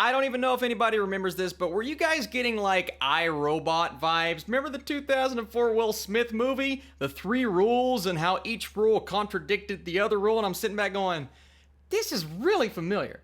I don't even know if anybody remembers this, but were you guys getting like iRobot vibes? Remember the 2004 Will Smith movie? The 3 rules and how each rule contradicted the other rule, and I'm sitting back going, this is really familiar.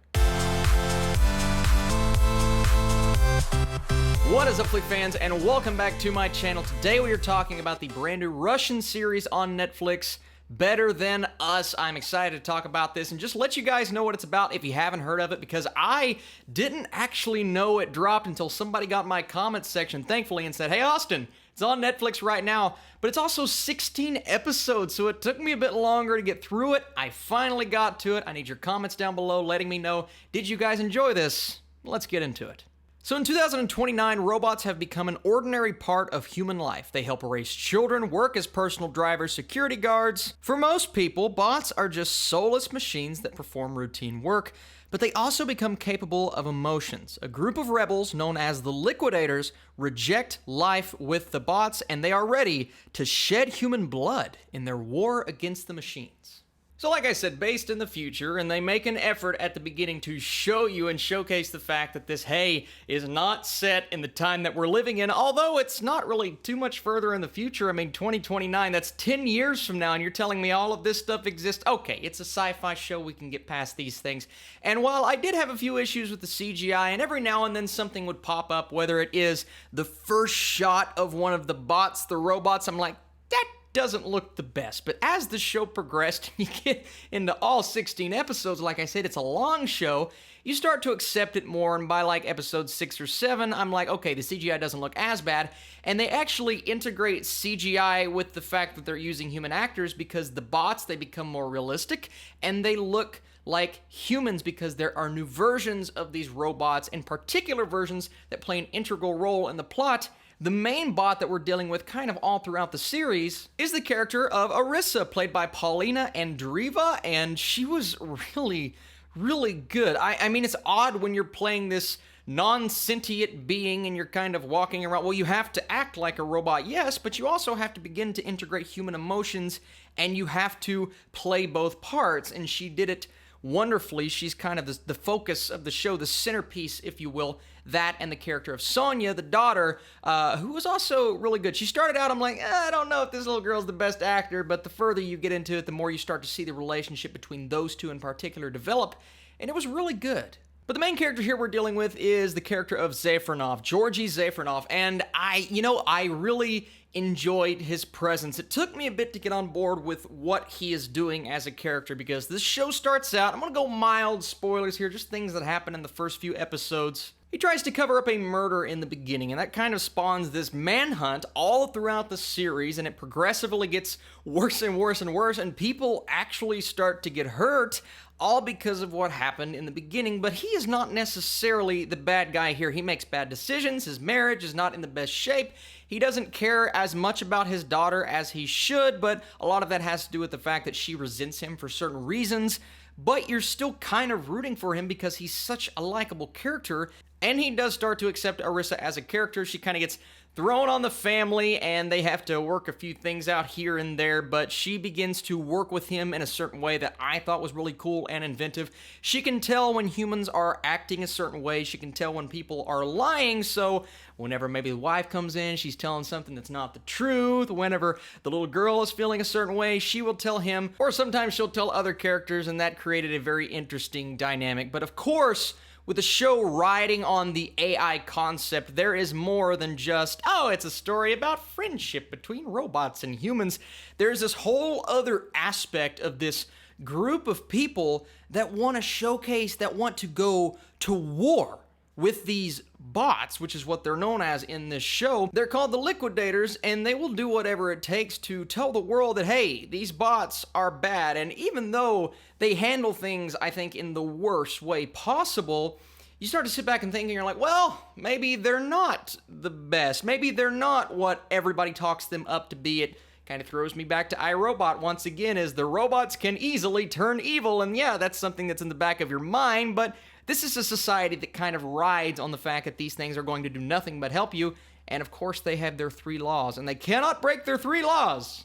What is up, Fleet fans, and welcome back to my channel. Today we are talking about the brand new Russian series on Netflix, Better Than Us. I'm excited to talk about this and just let you guys know what it's about if you haven't heard of it, because I didn't actually know it dropped until somebody got in my comments section, thankfully, and said, hey Austin, it's on Netflix right now, but it's also 16 episodes, so it took me a bit longer to get through it. I finally got to it. I need your comments down below letting me know, did you guys enjoy this? Let's get into it. So in 2029, robots have become an ordinary part of human life. They help raise children, work as personal drivers, security guards. For most people, bots are just soulless machines that perform routine work, but they also become capable of emotions. A group of rebels known as the Liquidators reject life with the bots, and they are ready to shed human blood in their war against the machines. So like I said, based in the future, and they make an effort at the beginning to show you and showcase the fact that this, hey, is not set in the time that we're living in, although it's not really too much further in the future. I mean, 2029, that's 10 years from now, and you're telling me all of this stuff exists? Okay, it's a sci-fi show, we can get past these things. And while I did have a few issues with the CGI, and every now and then something would pop up, whether it is the first shot of one of the bots, the robots, I'm like, that doesn't look the best. But as the show progressed, you get into all 16 episodes, like I said, it's a long show, you start to accept it more, and by like episode 6 or 7, I'm like, okay, the CGI doesn't look as bad, and they actually integrate CGI with the fact that they're using human actors, because the bots, they become more realistic, and they look like humans because there are new versions of these robots, and particular versions that play an integral role in the plot. The main bot that we're dealing with kind of all throughout the series is the character of Arissa, played by Paulina Andreeva, and she was really, really good. I mean, it's odd when you're playing this non-sentient being and you're kind of walking around. Well, you have to act like a robot, yes, but you also have to begin to integrate human emotions, and you have to play both parts, and she did it wonderfully. She's kind of the focus of the show, the centerpiece, if you will. That and the character of Sonia, the daughter, who was also really good. She started out, I'm like, I don't know if this little girl's the best actor, but the further you get into it, the more you start to see the relationship between those two in particular develop, and it was really good. But the main character here we're dealing with is the character of Zafranov, Georgy Zafranov, and I really enjoyed his presence. It took me a bit to get on board with what he is doing as a character, because this show starts out, I'm gonna go mild spoilers here, just things that happen in the first few episodes. He tries to cover up a murder in the beginning, and that kind of spawns this manhunt all throughout the series, and it progressively gets worse and worse and worse, and people actually start to get hurt, all because of what happened in the beginning. But he is not necessarily the bad guy here. He makes bad decisions, his marriage is not in the best shape, he doesn't care as much about his daughter as he should, but a lot of that has to do with the fact that she resents him for certain reasons, but you're still kind of rooting for him because he's such a likable character. And he does start to accept Arissa as a character. She kind of gets thrown on the family, and they have to work a few things out here and there, but she begins to work with him in a certain way that I thought was really cool and inventive. She can tell when humans are acting a certain way. She can tell when people are lying, so whenever maybe the wife comes in, she's telling something that's not the truth. Whenever the little girl is feeling a certain way, she will tell him, or sometimes she'll tell other characters, and that created a very interesting dynamic. But of course, with the show riding on the AI concept, there is more than just, oh, it's a story about friendship between robots and humans. There's this whole other aspect of this group of people that want to showcase, that want to go to war with these bots, which is what they're known as in this show. They're called the Liquidators, and they will do whatever it takes to tell the world that, hey, these bots are bad. And even though they handle things, I think, in the worst way possible, you start to sit back and think, and you're like, well, maybe they're not the best. Maybe they're not what everybody talks them up to be. It kind of throws me back to iRobot once again, as the robots can easily turn evil, and yeah, that's something that's in the back of your mind, but this is a society that kind of rides on the fact that these things are going to do nothing but help you, and of course they have their 3 laws, and they cannot break their 3 laws.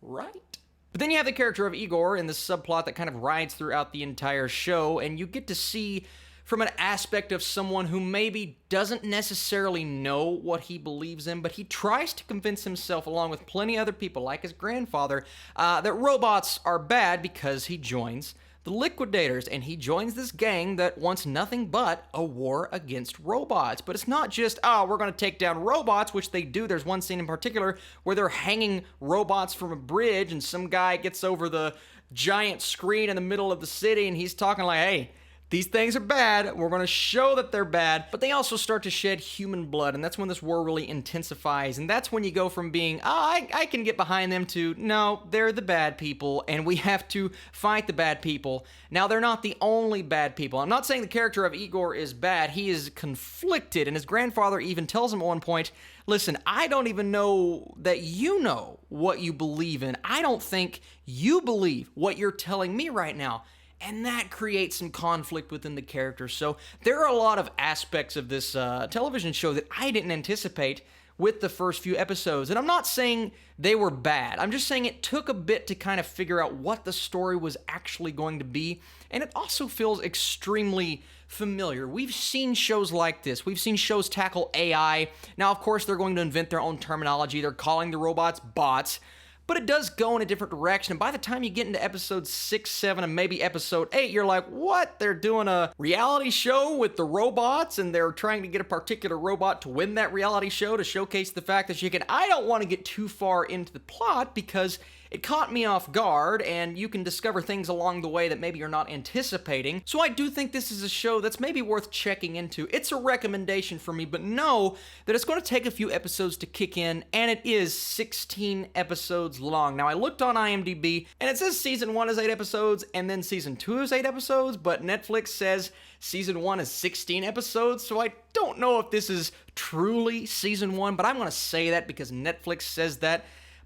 Right? But then you have the character of Igor in this subplot that kind of rides throughout the entire show, and you get to see from an aspect of someone who maybe doesn't necessarily know what he believes in, but he tries to convince himself, along with plenty of other people like his grandfather, that robots are bad because he joins the Liquidators, and he joins this gang that wants nothing but a war against robots. But it's not just, oh, we're going to take down robots, which they do. There's one scene in particular where they're hanging robots from a bridge, and some guy gets over the giant screen in the middle of the city, and he's talking like, hey, these things are bad. We're going to show that they're bad. But they also start to shed human blood, and that's when this war really intensifies. And that's when you go from being, I can get behind them, to, no, they're the bad people, and we have to fight the bad people. Now, they're not the only bad people. I'm not saying the character of Igor is bad. He is conflicted, and his grandfather even tells him at one point, listen, I don't even know that you know what you believe in. I don't think you believe what you're telling me right now. And that creates some conflict within the character. So there are a lot of aspects of this television show that I didn't anticipate with the first few episodes. And I'm not saying they were bad. I'm just saying it took a bit to kind of figure out what the story was actually going to be. And it also feels extremely familiar. We've seen shows like this. We've seen shows tackle AI. Now, of course, they're going to invent their own terminology. They're calling the robots bots. But it does go in a different direction, and by the time you get into episode 6, 7, and maybe episode 8, you're like, what? They're doing a reality show with the robots, and they're trying to get a particular robot to win that reality show to showcase the fact that you can... I don't want to get too far into the plot because it caught me off guard, and you can discover things along the way that maybe you're not anticipating. So I do think this is a show that's maybe worth checking into. It's a recommendation for me, but know that it's going to take a few episodes to kick in, and it is 16 episodes long. Now, I looked on IMDb, and it says season 1 is 8 episodes, and then season 2 is 8 episodes, but Netflix says season 1 is 16 episodes, so I don't know if this is truly season 1, but I'm going to say that because Netflix says that.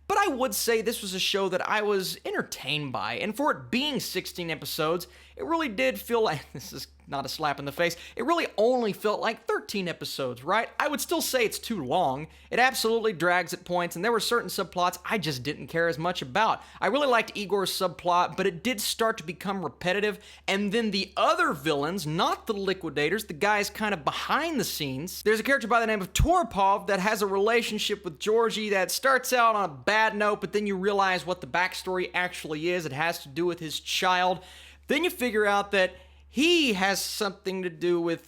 But I would say this was a show that I was entertained by, and for it being 16 episodes, it really did feel like, this is not a slap in the face, it really only felt like 13 episodes, right? I would still say it's too long. It absolutely drags at points, and there were certain subplots I just didn't care as much about. I really liked Igor's subplot, but it did start to become repetitive, and then the other villains, not the Liquidators, the guys kind of behind the scenes, there's a character by the name of Toropov that has a relationship with Georgie that starts out on a bad note, but then you realize what the backstory actually is. It has to do with his child. Then you figure out that he has something to do with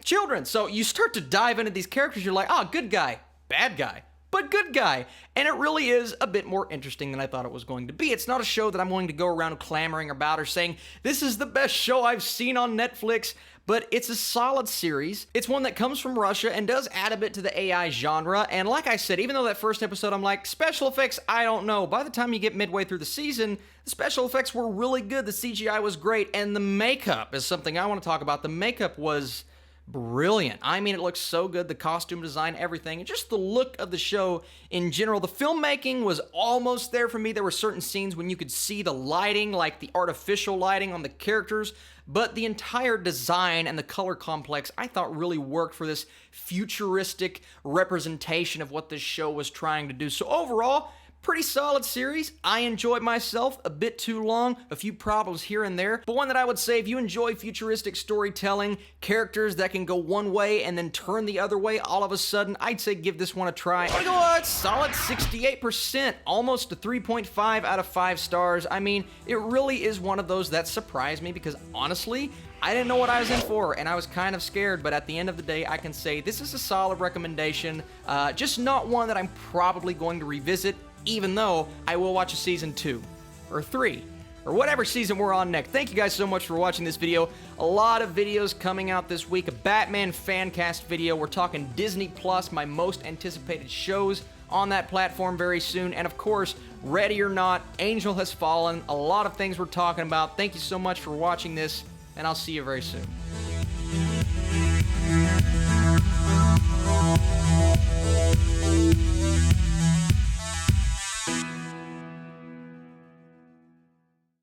children. So you start to dive into these characters. You're like, oh, good guy, bad guy, but good guy. And it really is a bit more interesting than I thought it was going to be. It's not a show that I'm going to go around clamoring about or saying, this is the best show I've seen on Netflix, but it's a solid series. It's one that comes from Russia and does add a bit to the AI genre. And like I said, even though that first episode, I'm like, special effects, I don't know. By the time you get midway through the season, the special effects were really good. The CGI was great. And the makeup is something I want to talk about. The makeup was brilliant. I mean, it looks so good. The costume design, everything, and just the look of the show in general. The filmmaking was almost there for me. There were certain scenes when you could see the lighting, like the artificial lighting on the characters, but the entire design and the color complex I thought really worked for this futuristic representation of what this show was trying to do. So overall, pretty solid series. I enjoyed myself. A bit too long, a few problems here and there, but one that I would say if you enjoy futuristic storytelling, characters that can go one way and then turn the other way all of a sudden, I'd say give this one a try. I'm gonna go a solid 68%, almost a 3.5 out of 5 stars. I mean, it really is one of those that surprised me because honestly, I didn't know what I was in for, and I was kind of scared, but at the end of the day, I can say this is a solid recommendation, just not one that I'm probably going to revisit, even though I will watch a season 2 or 3 or whatever season we're on next. Thank you guys so much for watching this video. A lot of videos coming out this week. A Batman fan cast video. We're talking Disney Plus, my most anticipated shows on that platform very soon. And of course, Ready or Not, Angel Has Fallen. A lot of things we're talking about. Thank you so much for watching this, and I'll see you very soon.